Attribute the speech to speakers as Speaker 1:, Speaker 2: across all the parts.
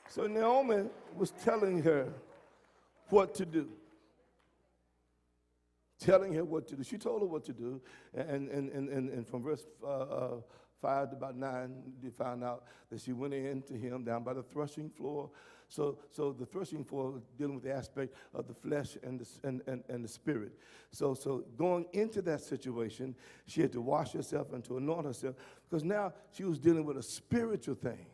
Speaker 1: So Naomi was telling her what to do. Telling her what to do. She told her what to do. And from verse 5 to about 9, they found out that she went in to him down by the threshing floor. So the threshing floor dealing with the aspect of the flesh and the spirit. So going into that situation, she had to wash herself and to anoint herself because now she was dealing with a spiritual thing.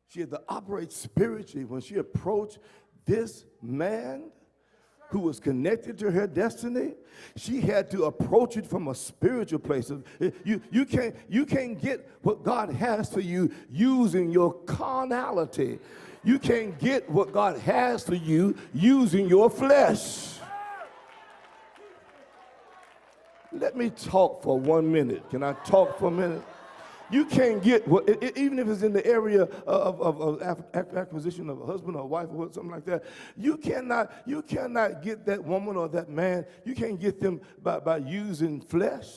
Speaker 1: She had to operate spiritually when she approached this man who was connected to her destiny. She had to approach it from a spiritual place. You can't get what God has for you using your carnality. You can't get what God has for you using your flesh. Let me talk for 1 minute. Can I talk for a minute? You can't get what, even if it's in the area of acquisition of a husband or a wife or something like that. You cannot get that woman or that man. You can't get them by using flesh.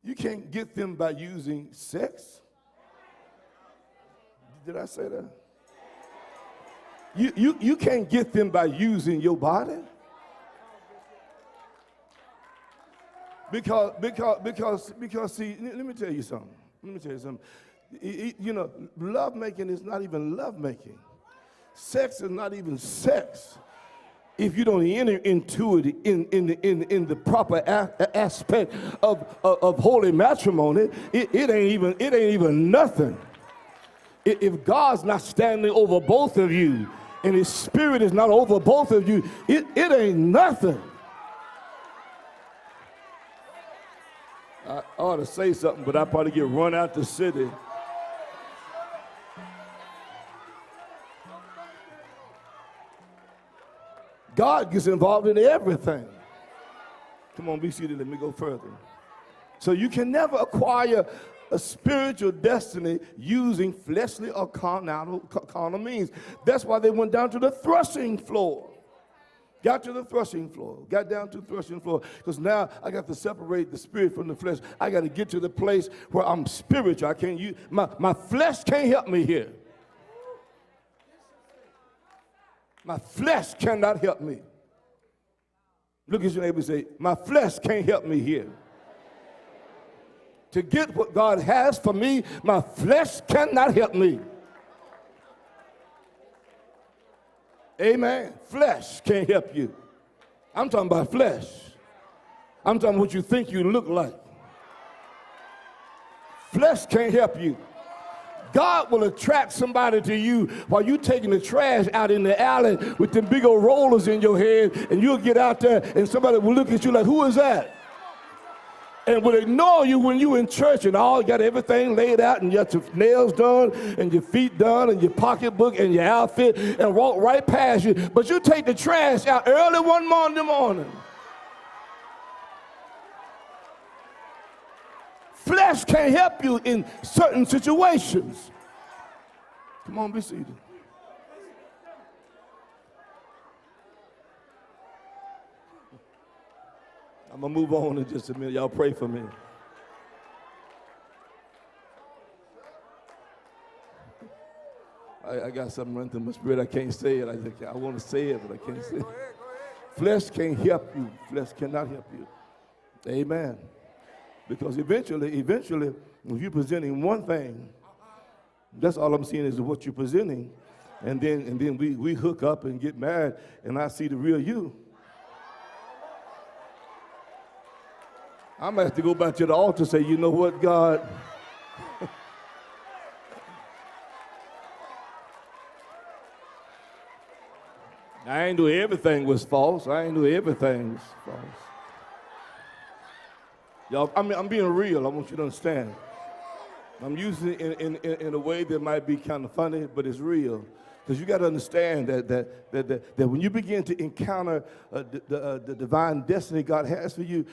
Speaker 1: You can't get them by using sex. Did I say that? You can't get them by using your body. Because see, let me tell you something. You know, love making is not even love making. Sex is not even sex. If you don't enter into it in the proper aspect of holy matrimony, it ain't even nothing. If God's not standing over both of you and His Spirit is not over both of you, it ain't nothing. I ought to say something, but I probably get run out the city. God gets involved in everything. Come on, be seated. Let me go further. So you can never acquire a spiritual destiny using fleshly or carnal means. That's why they went down to the threshing floor. Got to the threshing floor. Got down to the threshing floor. Because now I got to separate the spirit from the flesh. I got to get to the place where I'm spiritual. I can't use my flesh can't help me here. My flesh cannot help me. Look at your neighbor and say, my flesh can't help me here. To get what God has for me, my flesh cannot help me. Amen. Flesh can't help you. I'm talking about flesh. I'm talking what you think you look like. Flesh can't help you. God will attract somebody to you while you're taking the trash out in the alley with them big old rollers in your head, and you'll get out there and somebody will look at you like, who is that? And will ignore you when you're in church and all you got everything laid out and you got your nails done and your feet done and your pocketbook and your outfit and walk right past you. But you take the trash out early one Monday morning. Flesh can't help you in certain situations. Come on, be seated. I'm going to move on in just a minute. Y'all pray for me. I got something running through my spirit. I can't say it. I want to say it, but I can't say it. Flesh can't help you. Flesh cannot help you. Amen. Because eventually, if you're presenting one thing, that's all I'm seeing is what you're presenting. And then we hook up and get married, and I see the real you. I'm going to have to go back to the altar and say, you know what, God? I ain't knew everything was false. Y'all, I'm being real. I want you to understand. I'm using it in a way that might be kind of funny, but it's real. Because you got to understand that when you begin to encounter the divine destiny God has for you,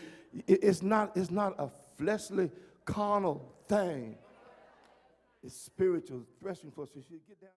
Speaker 1: it's not a fleshly, carnal thing. It's spiritual, threshing for us. So you should get down.